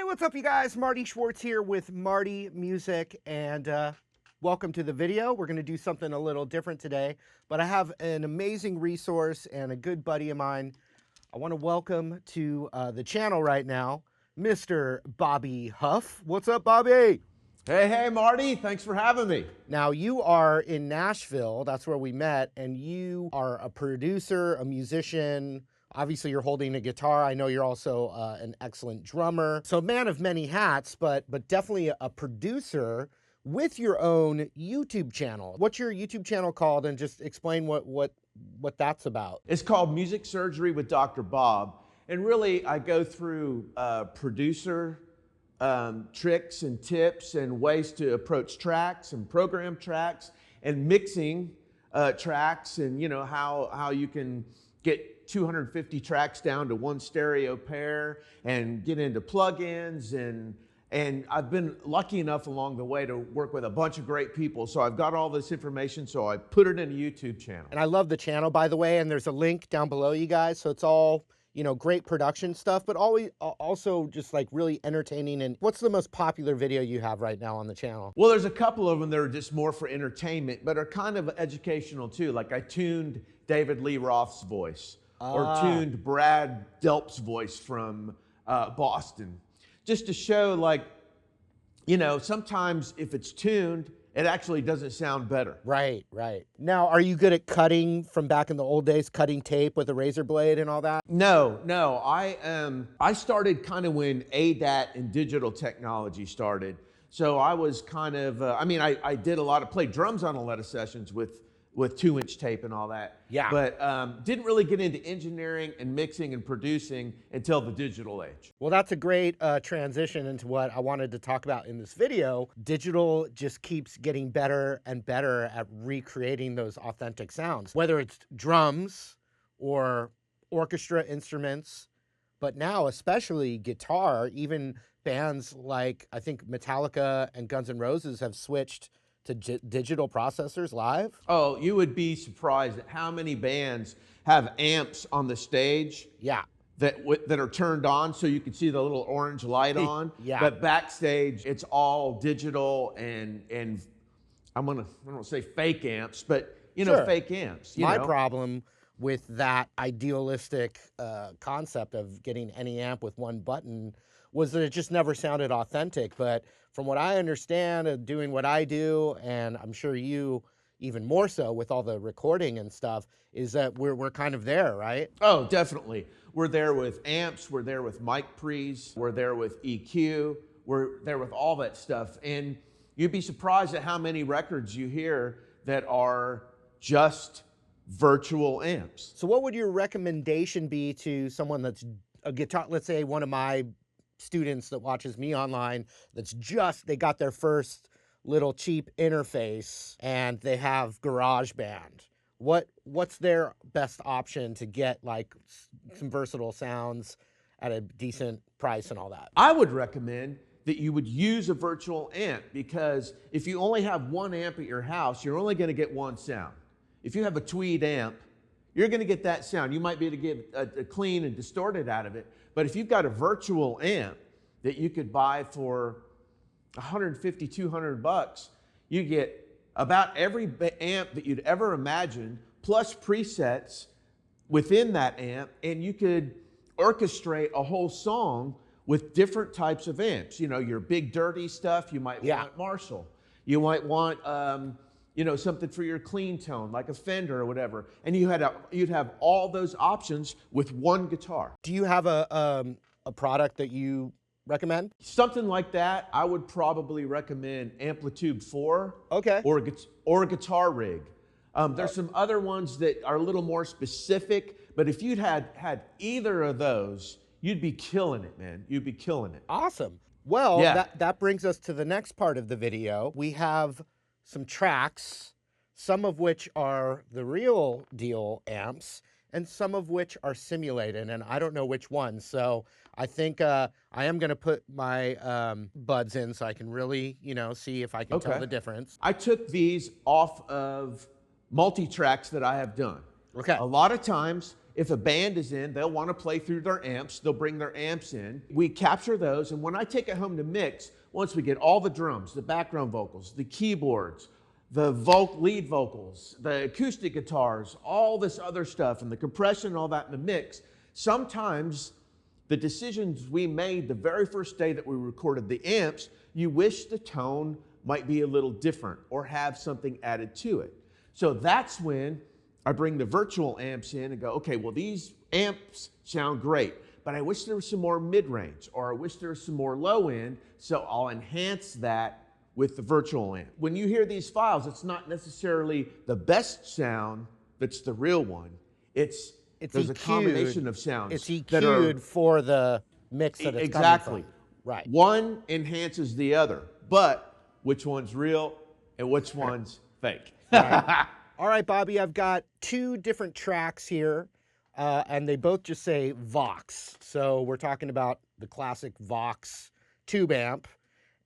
what's up, you guys? Marty Schwartz here with Marty Music, and welcome to the video. We're going to do something a little different today, but I have an amazing resource and a good buddy of mine. I want to welcome to the channel right now, Mr. Bobby Huff. What's up, Bobby? Hey, Marty. Thanks for having me. Now, you are in Nashville. That's where we met, and you are a producer, a musician. Obviously, you're holding a guitar. I know you're also an excellent drummer. So, man of many hats, but definitely a producer with your own YouTube channel. What's your YouTube channel called? And just explain what that's about. It's called Music Surgery with Dr. Bob. And really, I go through producer tricks and tips and ways to approach tracks and program tracks and mixing tracks, and you know how you can get 250 tracks down to one stereo pair and get into plugins, and I've been lucky enough along the way to work with a bunch of great people. So I've got all this information, so I put it in a YouTube channel. And I love the channel, by the way, and there's a link down below, you guys. So it's all, you know, great production stuff, but always also just like really entertaining. And what's the most popular video you have right now on the channel? Well, there's a couple of them that are just more for entertainment, but are kind of educational too. Like I tuned David Lee Roth's voice, or tuned Brad Delp's voice from Boston, just to show, like, you know, sometimes if it's tuned, it actually doesn't sound better. Right. Now, are you good at cutting from back in the old days, cutting tape with a razor blade and all that? No. I started kind of when ADAT and digital technology started. So I was kind of, I did play drums on a lot of sessions with 2-inch tape and all that. Yeah. But didn't really get into engineering and mixing and producing until the digital age. Well, that's a great transition into what I wanted to talk about in this video. Digital just keeps getting better and better at recreating those authentic sounds, whether it's drums or orchestra instruments, but now especially guitar. Even bands like, I think Metallica and Guns N' Roses have switched to digital processors live. Oh, you would be surprised at how many bands have amps on the stage. Yeah. That are turned on so you can see the little orange light on. Yeah. But backstage, it's all digital and I don't want to say fake amps, but you know, Sure. fake amps. My problem with that idealistic concept of getting any amp with one button was that it just never sounded authentic. But from what I understand of doing what I do, and I'm sure you even more so with all the recording and stuff, is that we're kind of there, right? Oh, definitely. We're there with amps, we're there with mic pre's, we're there with EQ, we're there with all that stuff. And you'd be surprised at how many records you hear that are just virtual amps. So what would your recommendation be to someone that's a guitar, let's say one of my students that watches me online, they got their first little cheap interface and they have GarageBand? What's their best option to get like some versatile sounds at a decent price and all that? I would recommend that you would use a virtual amp, because if you only have one amp at your house, you're only going to get one sound. If you have a tweed amp, you're going to get that sound. You might be able to get a clean and distorted out of it. But if you've got a virtual amp that you could buy for $150, $200, you get about every amp that you'd ever imagine, plus presets within that amp, and you could orchestrate a whole song with different types of amps. You know, your big dirty stuff, you might want Marshall. You might want something for your clean tone, like a Fender or whatever. And you'd have all those options with one guitar. Do you have a product that you recommend? Something like that, I would probably recommend Amplitude 4. Okay. Or a guitar rig. There's some other ones that are a little more specific, but if you'd had either of those, you'd be killing it, man. You'd be killing it. Awesome. Well, Yeah. that brings us to the next part of the video. We have some tracks, some of which are the real deal amps, and some of which are simulated, and I don't know which ones. So I think I am going to put my buds in so I can really, see if I can tell the difference. I took these off of multi-tracks that I have done. Okay. A lot of times if a band is in, they'll want to play through their amps. They'll bring their amps in. We capture those, and when I take it home to mix, once we get all the drums, the background vocals, the keyboards, the lead vocals, the acoustic guitars, all this other stuff, and the compression and all that in the mix, sometimes the decisions we made the very first day that we recorded the amps, you wish the tone might be a little different or have something added to it. So that's when I bring the virtual amps in and go, okay, well, these amps sound great, but I wish there was some more mid-range, or I wish there was some more low-end, so I'll enhance that with the virtual amp. When you hear these files, it's not necessarily the best sound that's the real one. There's EQ'd, a combination of sounds. It's EQ'd for the mix that it's exactly. coming from. Right. One enhances the other, but which one's real and which one's fake? Right. All right, Bobby, I've got 2 different tracks here, and they both just say Vox. So we're talking about the classic Vox tube amp,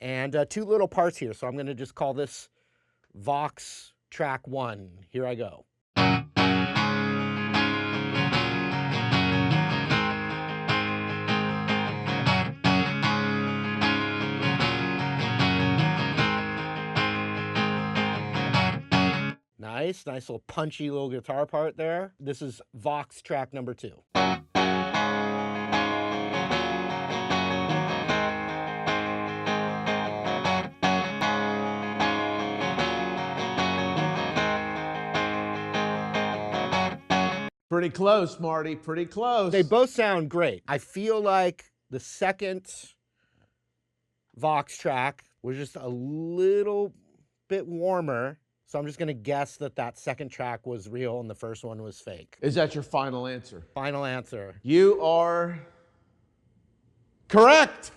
and 2 little parts here. So I'm going to just call this Vox track 1. Here I go. Nice little punchy little guitar part there. This is Vox track number 2. Pretty close, Marty, pretty close. They both sound great. I feel like the second Vox track was just a little bit warmer. So I'm just going to guess that that second track was real and the first one was fake. Is that your final answer? Final answer. You are correct.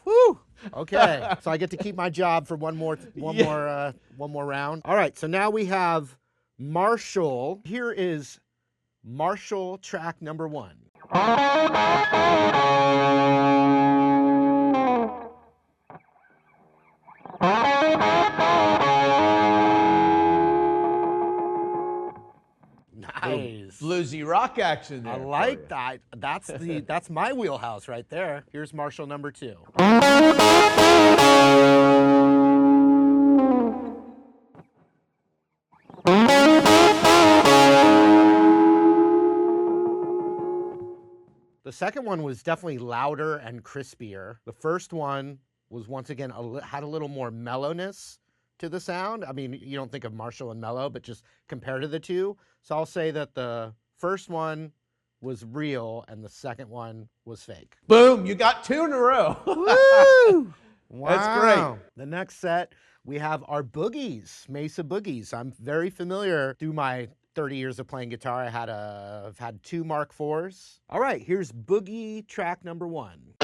Whew. Okay. So I get to keep my job for one more round. All right. So now we have Marshall. Here is Marshall track number 1. Nice. Bluesy rock action there. I like that. That's my wheelhouse right there. Here's Marshall number 2. The second one was definitely louder and crispier. The first one was once again had a little more mellowness to the sound. I mean, you don't think of Marshall and mellow, but just compare to the 2. So I'll say that the first one was real and the second one was fake. Boom, you got 2 in a row. Woo! Wow. That's great. The next set, we have our boogies, Mesa boogies. I'm very familiar through my 30 years of playing guitar. I've had 2 Mark IVs. All right, here's boogie track number 1.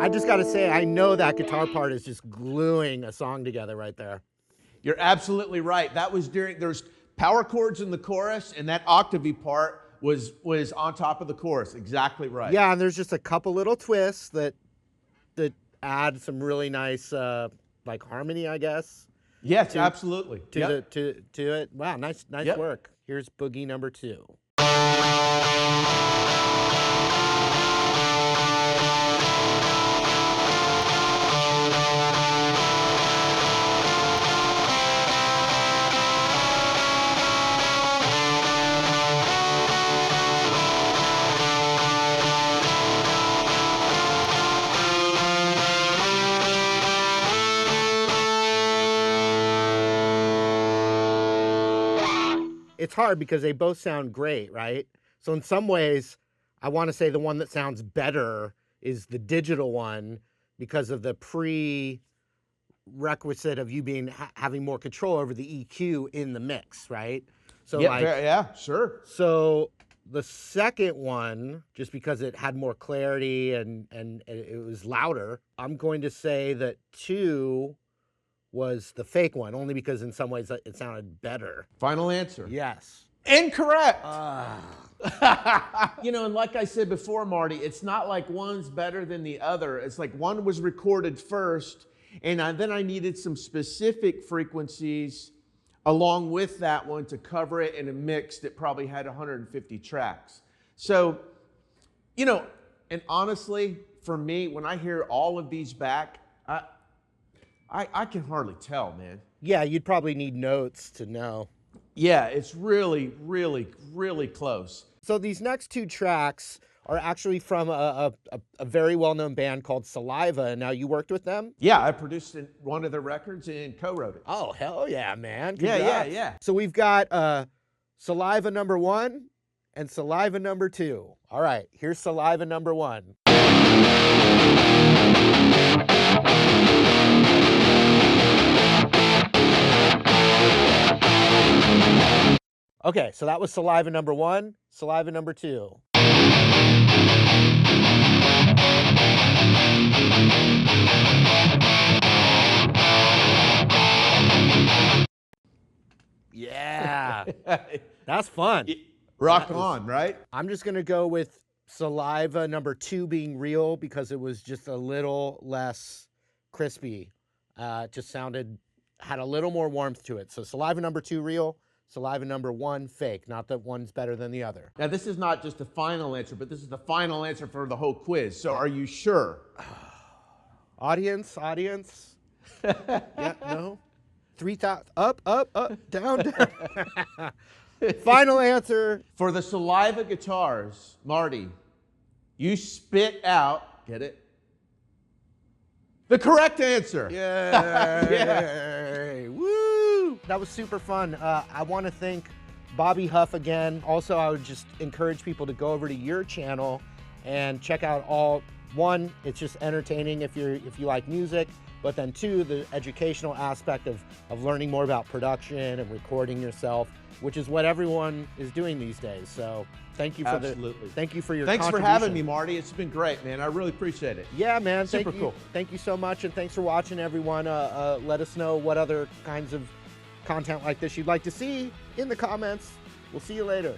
I just got to say, I know that guitar part is just gluing a song together right there. You're absolutely right. That was there's power chords in the chorus, and that octavey part was on top of the chorus. Exactly right. Yeah, and there's just a couple little twists that add some really nice like harmony, I guess. Yes, absolutely. To it. Wow, nice Yep. work. Here's boogie number 2. It's hard because they both sound great, right? So in some ways, I want to say the one that sounds better is the digital one because of the prerequisite of you having more control over the EQ in the mix, right? So yeah, sure. So the second one, just because it had more clarity and it was louder, I'm going to say that 2 was the fake one, only because in some ways it sounded better. Final answer. Yes. Incorrect. You know, and like I said before, Marty, it's not like one's better than the other. It's like one was recorded first, and then I needed some specific frequencies along with that one to cover it in a mix that probably had 150 tracks. So, you know, and honestly, for me, when I hear all of these back, I can hardly tell, man. Yeah, you'd probably need notes to know. Yeah, it's really, really, really close. So these next 2 tracks are actually from a very well-known band called Saliva, and now you worked with them? Yeah, I produced one of their records and co-wrote it. Oh, hell yeah, man. Yeah. So we've got Saliva number 1 and Saliva number 2. All right, here's Saliva number 1. Okay, so that was Saliva number 1, Saliva number 2. Yeah, that's fun. Rock on, right? I'm just gonna go with Saliva number 2 being real because it was just a little less crispy. Just had a little more warmth to it. So Saliva number 2 real, Saliva number 1 fake. Not that one's better than the other. Now this is not just the final answer, but this is the final answer for the whole quiz. So are you sure? Audience. Yeah, no. 3,000, up, down. Final answer. For the Saliva guitars, Marty, you spit out, get it? The correct answer. Yay. Yeah. Woo. That was super fun. I want to thank Bobby Huff again. Also, I would just encourage people to go over to your channel and check out one, it's just entertaining if you like music, but then 2, the educational aspect of learning more about production and recording yourself, which is what everyone is doing these days. So thank you for thank you for your Thanks for having me, Marty. It's been great, man. I really appreciate it. Yeah, man. Super cool. Thank you so much, and thanks for watching, everyone. Let us know what other kinds of content like this you'd like to see in the comments. We'll see you later.